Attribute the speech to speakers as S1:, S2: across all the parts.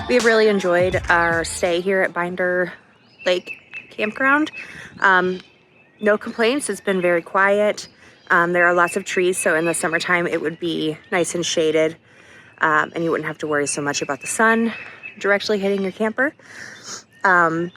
S1: We have really enjoyed our stay here at Binder Campground. No complaints, it's been very quiet. There are lots of trees, so in the summertime it would be nice and shaded, and you wouldn't have to worry so much about the sun directly hitting your camper. There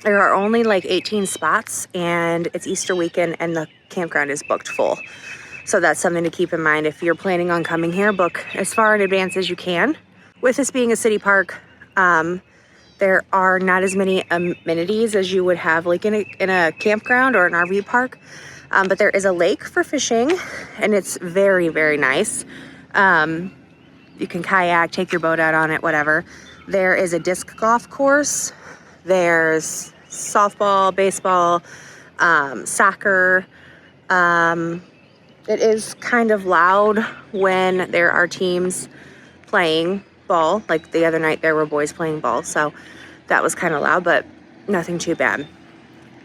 S1: are only like 18 spots, and it's Easter weekend and the campground is booked full. So that's something to keep in mind. If you're planning on coming here, book as far in advance as you can. With this being a city park, there are not as many amenities as you would have like in a campground or an RV park, but there is a lake for fishing, and it's very, very nice. You can kayak, take your boat out on it, whatever. There is a disc golf course. There's softball, baseball, soccer. It is kind of loud when there are teams playing ball. Like the other night there were boys playing ball, so that was kind of loud, but nothing too bad.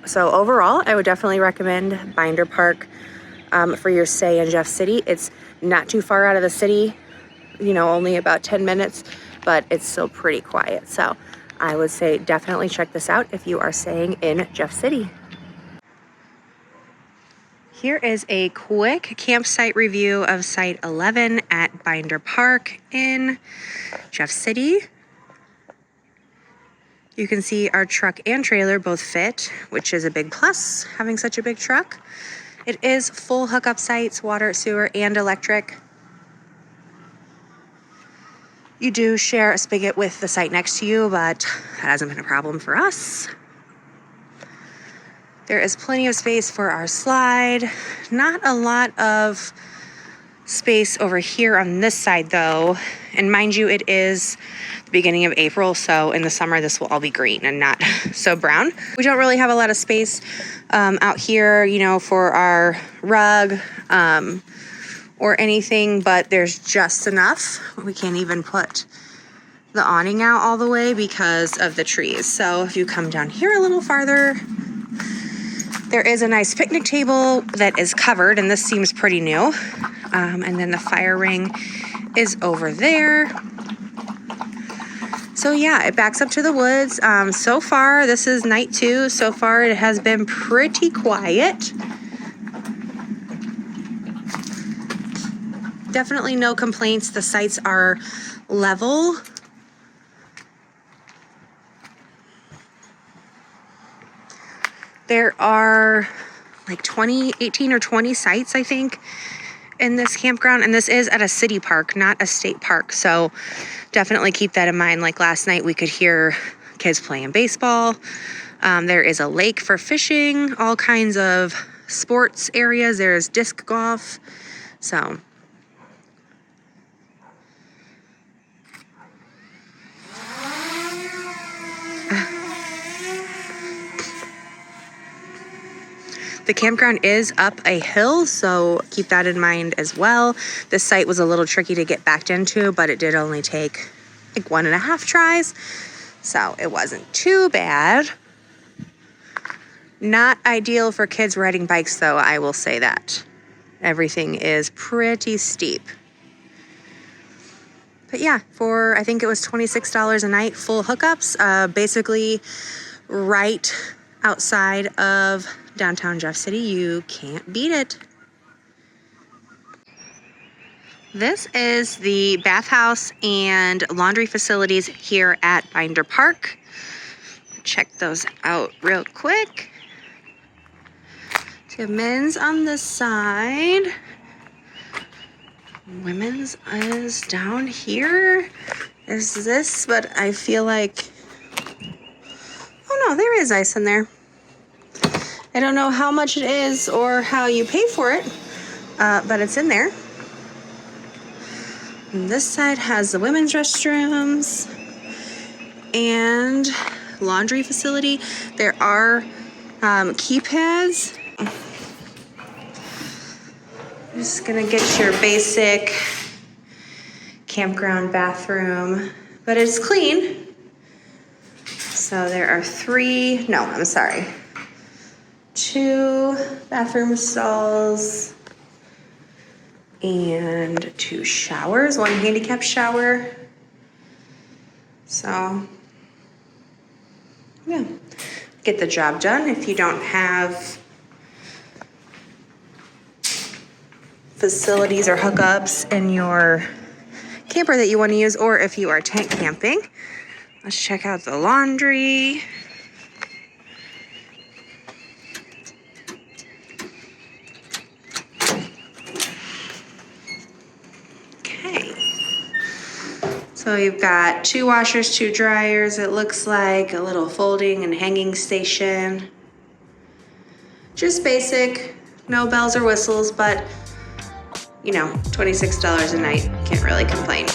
S1: So overall, I would definitely recommend Binder Park for your stay in Jeff City. It's not too far out of the city, you know, only about 10 minutes, but it's still pretty quiet. So I would say definitely check this out if you are staying in Jeff City. Here is a quick campsite review of Site 11 at Binder Park in Jeff City. You can see our truck and trailer both fit, which is a big plus, having such a big truck. It is full hookup sites, water, sewer, and electric. You do share a spigot with the site next to you, but that hasn't been a problem for us. There is plenty of space for our slide. Not a lot of space over here on this side though. And mind you, it is the beginning of April, so in the summer this will all be green and not so brown. We don't really have a lot of space out here, you know, for our rug or anything, but there's just enough. We can't even put the awning out all the way because of the trees. So if you come down here a little farther, there is a nice picnic table that is covered, and this seems pretty new. And then the fire ring is over there. So yeah, it backs up to the woods. So far, this is night 2. So far, it has been pretty quiet. Definitely no complaints. The sites are level. There are like 18 or 20 sites, I think, in this campground. And this is at a city park, not a state park. So definitely keep that in mind. Like last night, we could hear kids playing baseball. There is a lake for fishing, all kinds of sports areas. There's disc golf. So the campground is up a hill, so keep that in mind as well. This site was a little tricky to get backed into, but it did only take like 1.5 tries, so it wasn't too bad. Not ideal for kids riding bikes, though, I will say that. Everything is pretty steep. But yeah, for I think it was $26 a night, full hookups, basically right outside of downtown Jeff City. You can't beat it. This is the bathhouse and laundry facilities here at Binder Park. Check those out real quick. So men's on this side. Women's is down here. Is this, but I feel like, oh no, there is ice in there. I don't know how much it is or how you pay for it, but it's in there. And this side has the women's restrooms and laundry facility. There are keypads. Just gonna get your basic campground bathroom, but it's clean. So there are two bathroom stalls and 2 showers, 1 handicap shower. So yeah, get the job done. If you don't have facilities or hookups in your camper that you want to use, or if you are tent camping, let's check out the laundry. Okay. So you've got 2 washers, 2 dryers. It looks like a little folding and hanging station. Just basic, no bells or whistles, but you know, $26 a night, can't really complain.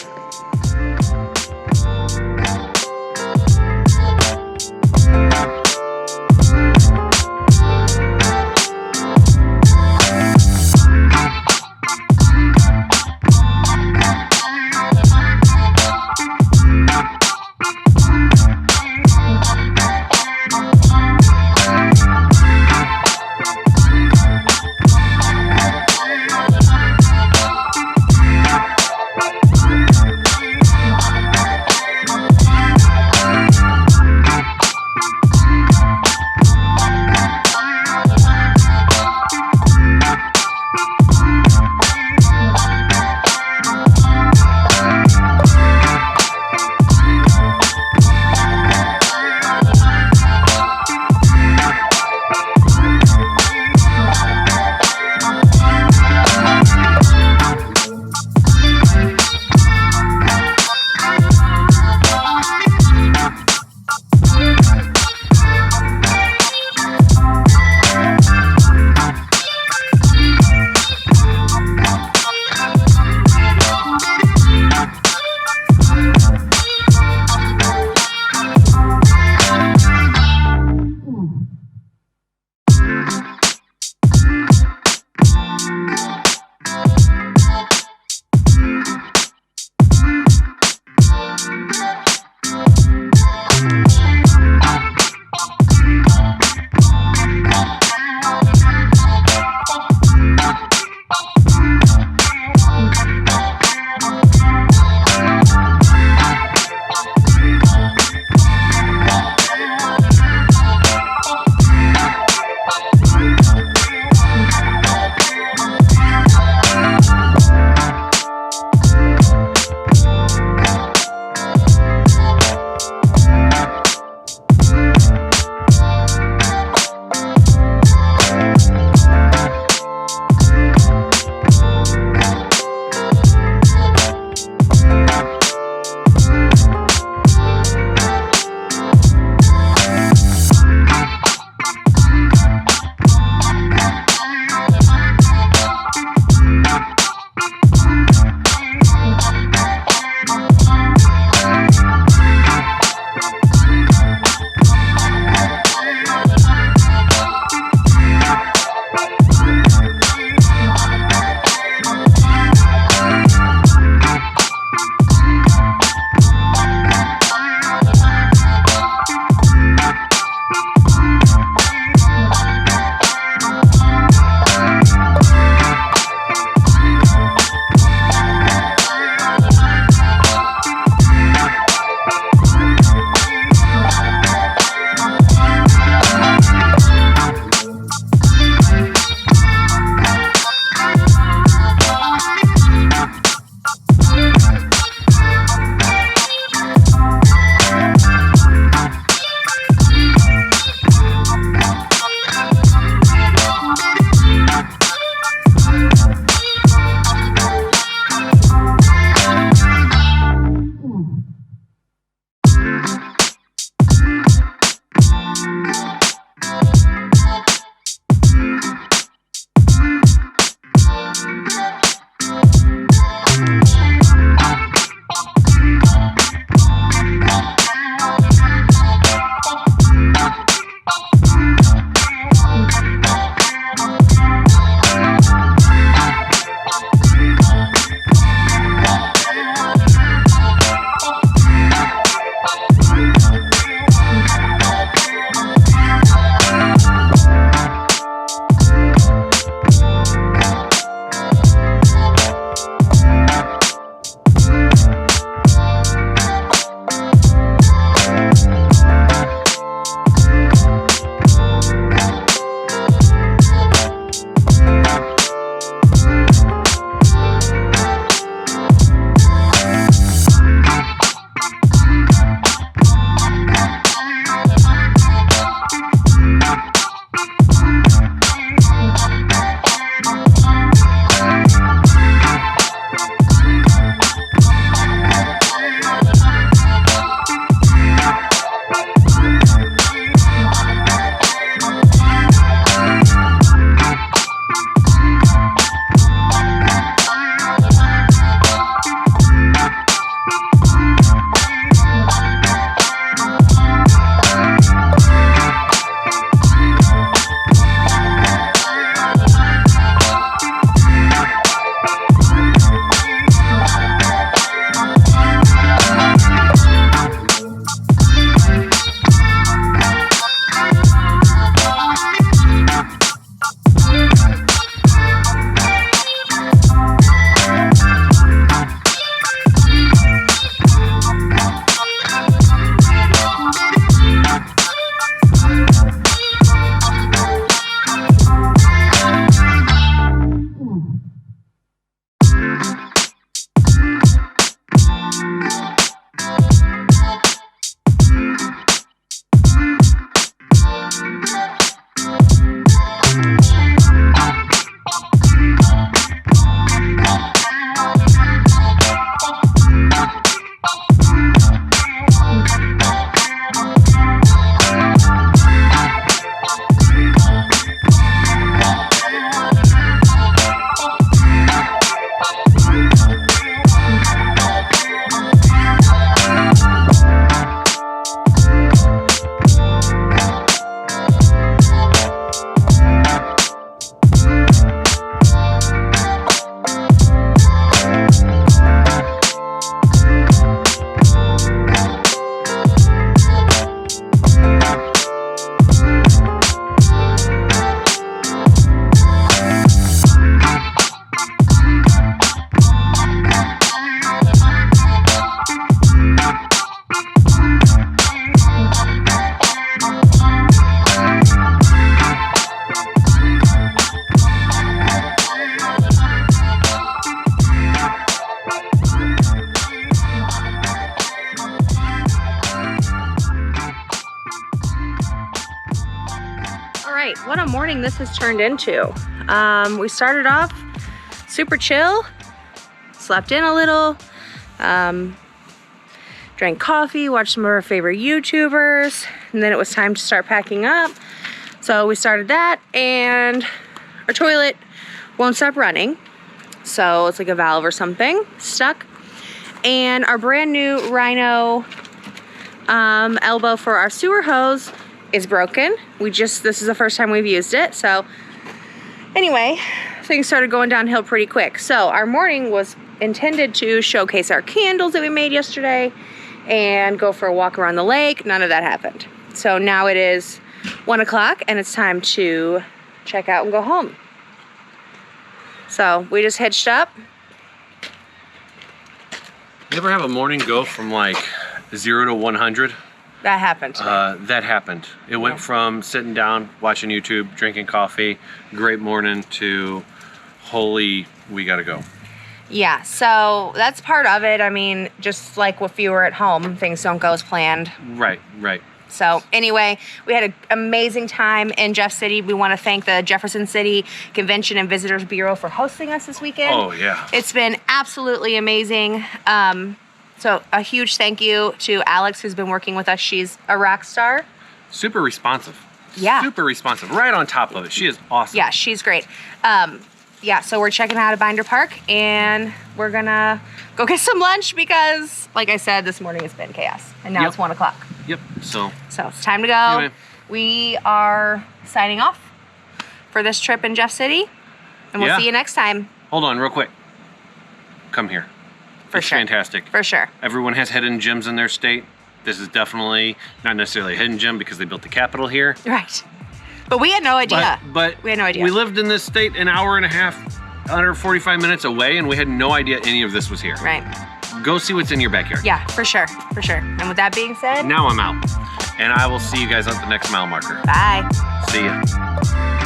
S1: right, what a morning this has turned into. We started off super chill, slept in a little, drank coffee, watched some of our favorite YouTubers, and then it was time to start packing up. So we started that, and our toilet won't stop running. So it's like a valve or something stuck. And our brand new Rhino elbow for our sewer hose is broken. This is the first time we've used it. So anyway, things started going downhill pretty quick. So our morning was intended to showcase our candles that we made yesterday and go for a walk around the lake. None of that happened. So now it is 1 o'clock and it's time to check out and go home. So we just hitched up.
S2: You ever have a morning go from like 0 to 100?
S1: That happened.
S2: That happened. It went from sitting down, watching YouTube, drinking coffee, great morning, to holy, we gotta go.
S1: Yeah, so that's part of it. I mean, just like if you were at home, things don't go as planned.
S2: Right.
S1: So anyway, we had an amazing time in Jeff City. We want to thank the Jefferson City Convention and Visitors Bureau for hosting us this weekend.
S2: Oh, yeah.
S1: It's been absolutely amazing. So a huge thank you to Alex, who's been working with us. She's a rock star.
S2: Super responsive.
S1: Yeah.
S2: Super responsive. Right on top of it. She is awesome.
S1: Yeah, she's great. Yeah, so we're checking out of Binder Park, and we're gonna go get some lunch because, like I said, this morning it's been chaos, and now it's 1 o'clock.
S2: Yep. So
S1: it's time to go.
S2: Anyway.
S1: We are signing off for this trip in Jeff City, and we'll see you next time.
S2: Hold on real quick. Come here. It's fantastic.
S1: For sure.
S2: Everyone has hidden gems in their state. This is definitely not necessarily a hidden gem because they built the Capitol here.
S1: Right. But we had no idea.
S2: But
S1: we had no idea.
S2: We lived in this state an hour and a half, under 45 minutes away, and we had no idea any of this was here.
S1: Right.
S2: Go see what's in your backyard.
S1: Yeah, for sure. And with that being said,
S2: now I'm out. And I will see you guys at the next mile marker.
S1: Bye.
S2: See ya.